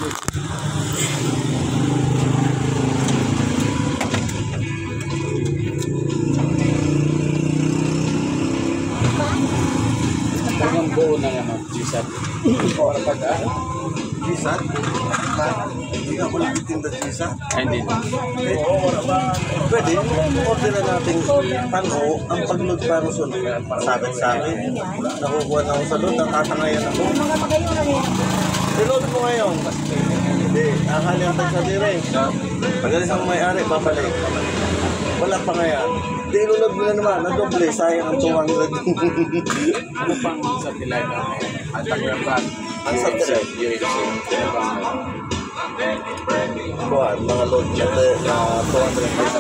Kanyang buo na ano, G-Sat. Para pag G-Sat? Hindi ako nagtitinda G-Sat. Hindi na. Pwede, order na natin pano, ang pag-load para sunod. Sabit sa akin. Nakukuha na ako sa load, natatangayan ako. I-load mo ngayon. Hindi, ahalihan sa dire. Pagalis ang may-ari, babalik. Wala pa ngayon. Hindi, ilulog mo na naman. Nadoble, sayang ang 200. Ano pang satellite na ngayon? At ang bag. Ang satellite? UHC. Kuhan, mga load na 200 pesos.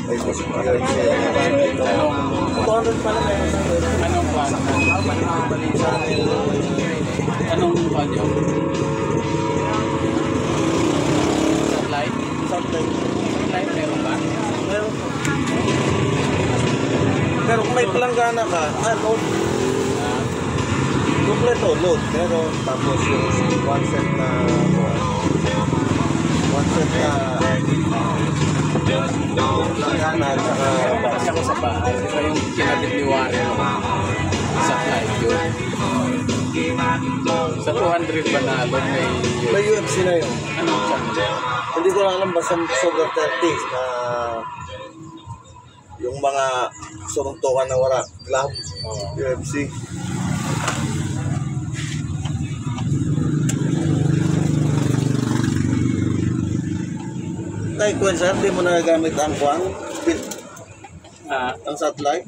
Ay, gusto ko yun siya. 200 pala meron sa load. Anong plan? Anong plan nyo? Satellite? Satellite. Satellite meron ba? Meron po. Pero kung may palanggana ka, load. Kompleto, load. Meron. Tapos yung 1 set na 1 set na palanggana at saka Kasi ako sa bahay, di ba yung kinabit ni Warren? Satellite yun. Sa 200 ba na load may UFC na yun. Anong channel? Hindi ko lang alam basta sobrang 30 na yung mga suruntukan na wala club, UFC. Tay, sir, di mo nagagamit ang kwan? Ang satellite?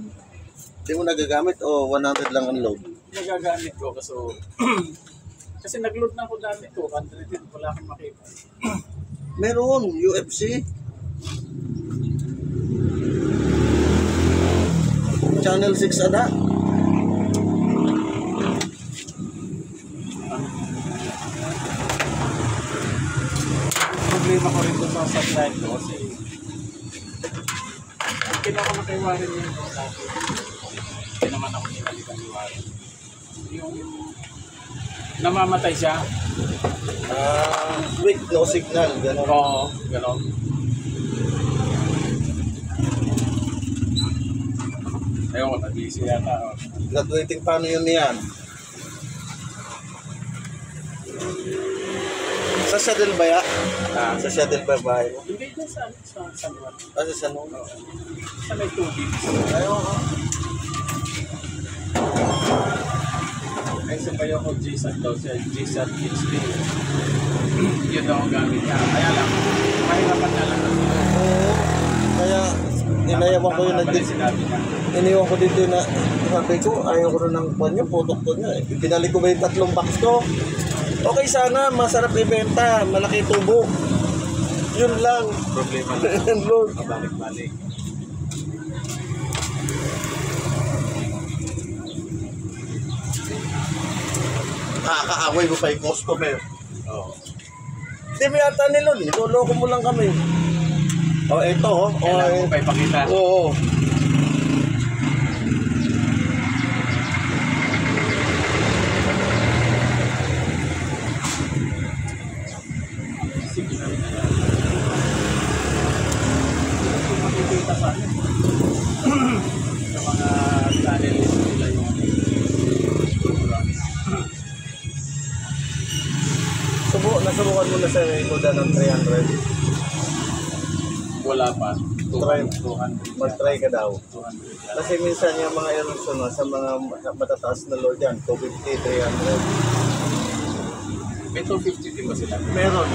Di mo nagagamit o 100 lang ang load? Nagagamit ko kasi nag-load na ako dami ko, 100 din, wala akong makita. Meron, UFC. Channel 6 ada. Problema ko rin sa satellite ko kasi kailangan ko na kay Warren yun dati. Hindi naman ako kinalikan ni Warren. Yung namamatay siya. Weak, no signal, gano'n. Oo, gano'n. Ayun, nag-busy yata. Not waiting paano yun niyan? Sa Shadel ba ya? Sa Shadel ba ba? Hindi dyan sa San Juan. Sa San Juan? Sa may tubig. Ayun. Ay, sa bayo ko G-Sat daw siya. G-Sat HD. Yun daw ang gamit niya. Kaya lang, mahirapan na lang. Oo. Kaya, inayawan ko yung iniwan ko dito na sabi ko, ayaw ko na ng kwan niya, putok ko niya. Binalik ko ba yung 3 box ko? Okay sana, masarap ibenta, malaki tubo. Yun lang. Problema lang. Lord. Pabalik-balik. Kakaaway mo pa yung customer. Oo. Hindi mo yata nilon, loko mo lang kami. Ito Kailangan ko pa ipakita. Oo. Sige na rin na yan. Kung makikita sa akin. Sa mga channel list nila yung Nasubukan mo na sa ikoda ng 300. wala pa. Try. 200. Mag-try ka daw. 200. Kasi minsan yung mga eruption sa mga matataas na load yan, 250, 300. May 250 din ba sila? Meron.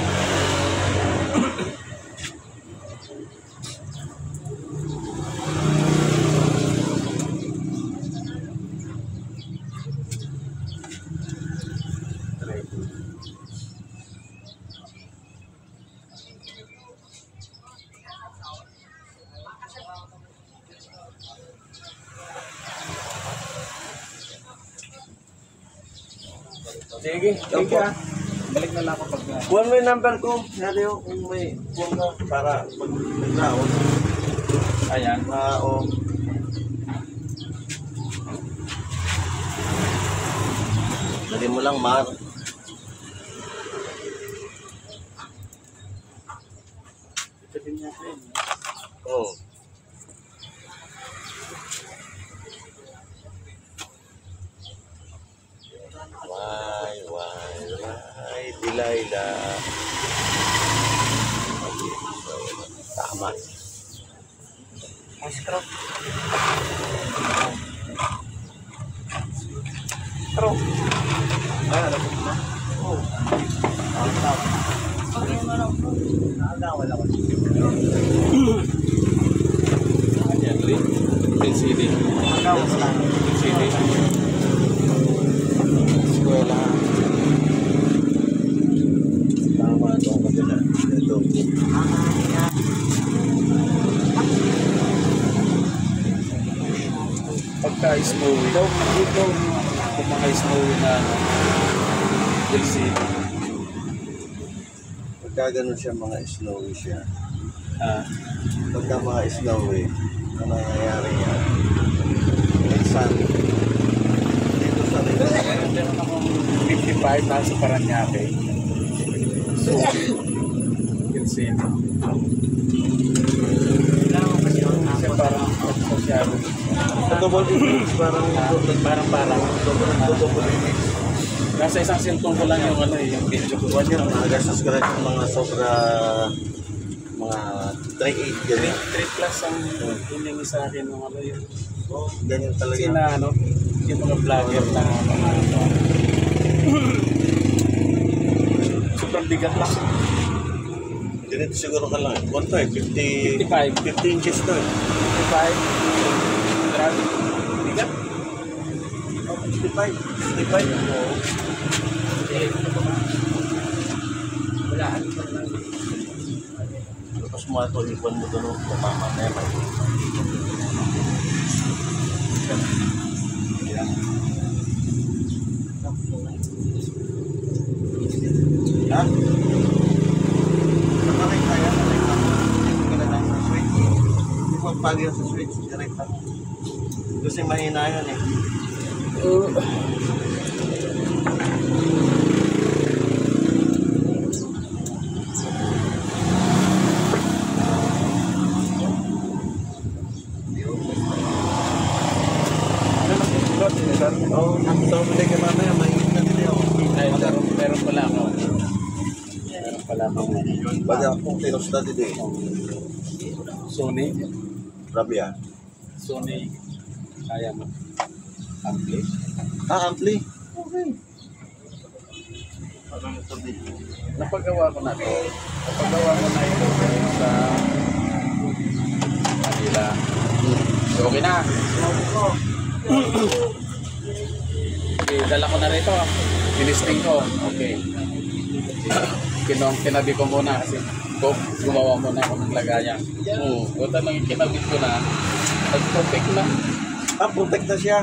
Sige, thank you. Balik na lang ako pag One way number ko. Yari yung kung may kuha na para pag naglaon. ayan. O. Dali mo lang, Mar. Oh. Why, Delilah. Tama. Ice cream. Pero, Alam mo na. oh. Ayan, LCD. LCD. Eskwela. Tama ito ang kabila. Ito. Pagka snowy daw, kung mga snowy na LCD. Pagka ganun siya, mga snowy siya. Ah, Pagka mga snowy, ang nangyayari yan. Minsan, dito sa rin. meron akong 55 nasa Paranaque. So, LCD. Kasi parang masyado. Sa double image, parang double image. Nasa isang cellphone ko lang yung ano eh, yung video ko. Huwag yun, nakagastos ka rin yung mga sobra, mga 3.8 ganyan. 3 plus ang hiningi sa akin ng ano yun. Ganyan talaga. Kasi na ano, yung mga vlogger na mga ano. Sobrang bigat lang. Ganito siguro ka lang. 50 inches to. 55. Grabe. Bigat. 55. 55. Oo. Wala. Tapos mo ito, ipan mo doon, kumama na yan. Ha? Nakalay kaya, nakalay ka. Hindi ka na sa switch. Hindi mo pag sa switch, direct lang. Kasi mahina yun eh. Oo, so hindi ka mamaya, mahina din ako. Ay, meron pala ako. Meron pala ako. Baga akong pinustudy din. Sony. Rabia. Sony. Kaya mo. Ampli. Ampli? Okay. Parang ito din. Napagawa ko na to. Napagawa ko na ito sa Manila. Okay na. Okay, dala ko na rito. Pinisting ko. Okay. Kinabi ko muna kasi gumawa muna ako ng lagayan. Buta lang kinabit ko na. Nag-protect na. Protect na siya.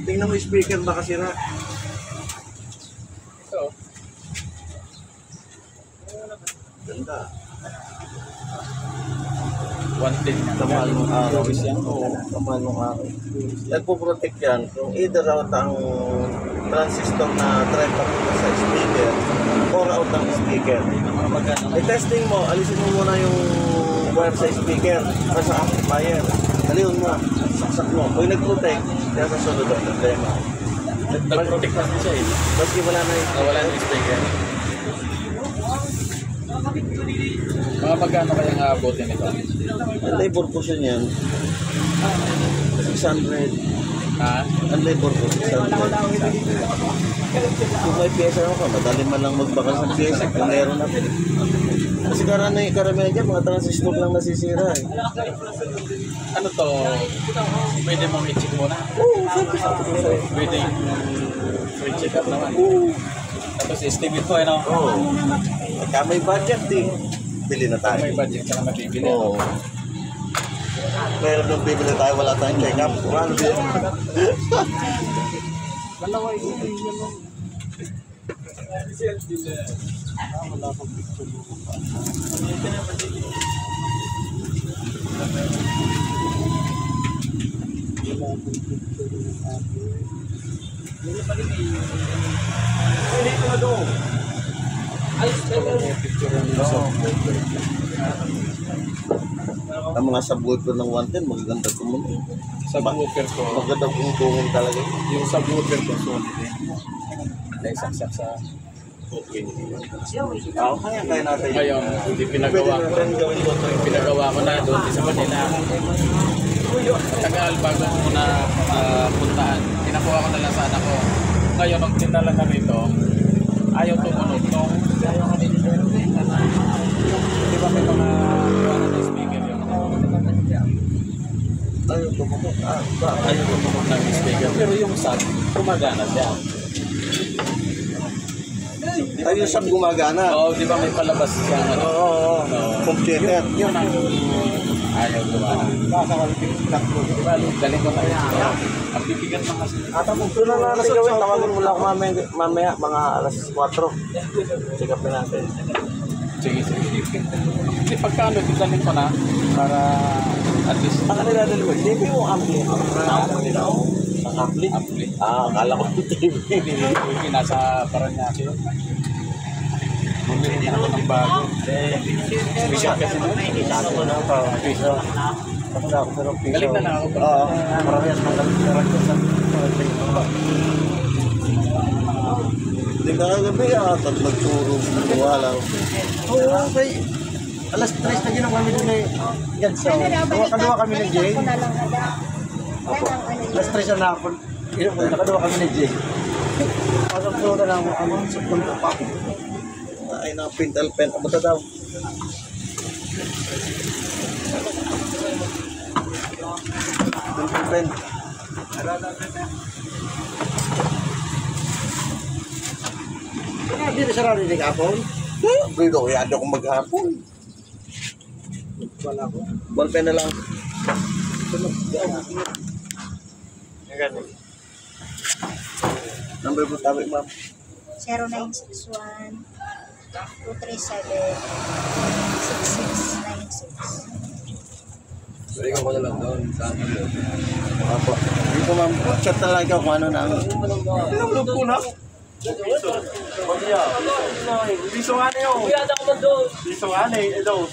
Tingnan mo yung speaker, baka sira. So, Ganda. 110 na. Kamahal mong araw. Service yan. Oo, kamahal mong araw. Nagpo-protect yan kung either out ang transistor na drive papunta sa speaker or out ang speaker. I-testing mo, alisin mo muna yung wire sa speaker para sa amplifier. Aliyon mo, saksak mo. Kung nag-protect, kaya sa sunod ang problema. Nag-protect na siya eh. Maski wala na yung Nawala na yung speaker. Mga magkano kayang aabotin nito? ang labor po siya niyan. 600. Ha? Ang labor po, 600. Kung may pyesa ako, madali man lang magbakal ng pyesa kung meron na. Kasi karamihan dyan, mga transistor lang nasisira eh. Ano to? Pwede mong i-check muna? Oo, sabi. Pwede free check up naman. Oo. Tapos estimate ko, ano? Oo. Pagka may budget eh, bili na tayo. May budget ka na mabibili. Oo. Pero nung bibili tayo, wala tayong check-up. Ano din? Dalawa yun. Wala akong picture. Ang mga subwoofer ng 110, magaganda tumunog. Subwoofer ko, Maganda tungtungin talaga yun. yung subwoofer ko, solid din. Naisaksak sa okay. Kaya natin. Ngayon, hindi pinagawa ko. Pinagawa ko na doon sa Manila. Matagal bago ko na puntahan. Pinakuha ko na lang sa anak ko. Ngayon, nung tinala na rito, ayaw tumunog nung di ba may mga na speaker yun? Ayaw tumunog. Ayaw tumunog ng speaker. Pero yung sub, gumagana siya. Ay, yung sub gumagana. Oo, di ba may palabas siya? Oo. Computer. Yun ang ayaw gumana. Diba, galing ko tayo. Ang bibigat ng kasi. Tapos doon na natin gawin. Tawagin mo lang ako mamaya mga alas 4. Check upin natin. Sige, sige. Hindi, pagkano, ditanin ko na para at least. Ang kanila dalawa, TV o ampli? Ampli? Ampli. Akala ko TV. Hindi, nasa Paranaque yun. Bumili na ako ng bago. Special kasi doon. Piso. Galing na lang ako. Oo. Parehas magaling sa hindi ka kagabi at magturong wala. Oo, okay. Alas 3 na ginang kami din eh. Yan, so, kanawa kami ni Jay. Alas 3 na hapon. Kanawa kami ni Jay. Pasok po na lang ang sukong pa. Ay, na pintal pen. Abo ta daw. Pintal pen. Hindi na siya narinig hapon. Pero kaya ako maghapon. Wala ko. Ballpen na lang. Number po tabi, ma'am. 0961 237 6696. Balik ko na lang doon. Saan mo? Apo. Dito, ma'am. Chat na lang ikaw kung ano na. Pinamulog ko na. Piso nga na yun. Piso nga na yun. Ito.